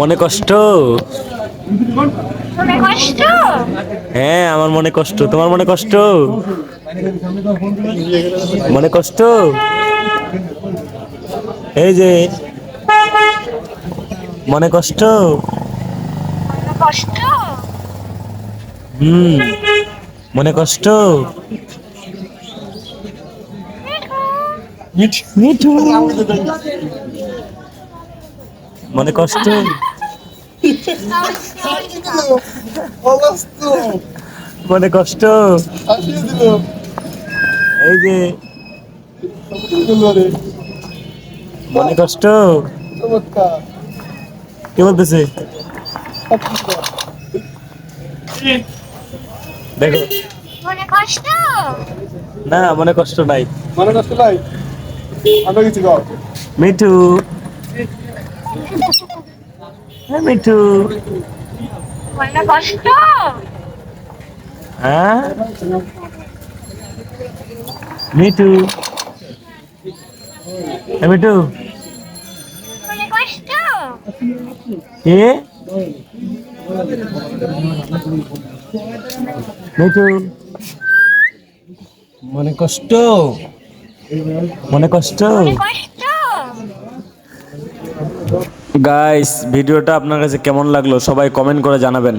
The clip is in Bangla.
মনে কষ্ট? মনে কষ্ট? হ্যাঁ, আমার মনে কষ্ট। তোমার মনে কষ্ট? মনে কষ্ট? এই যে মনে কষ্ট। মনে কষ্ট? হুম, মনে কষ্ট। মিঠু, মনে কষ্ট। মনে কষ্ট। এই যে মনে কষ্ট। কে বলতেছে? দেখো, মনে কষ্ট? না মনে কষ্ট নাই। মনে কষ্ট নাই, আমরা কিছু কর। মিঠু, হ্যাঁ মিঠু। মনে কষ্ট? হ্যাঁ মিঠু, হ্যাঁ মিঠু। মনে কষ্ট? কে? মিঠু, মনে কষ্ট? মনে কষ্ট? মনে কষ্ট? গাইস, ভিডিওটা আপনার কাছে কেমন লাগলো সবাই কমেন্ট করে জানাবেন।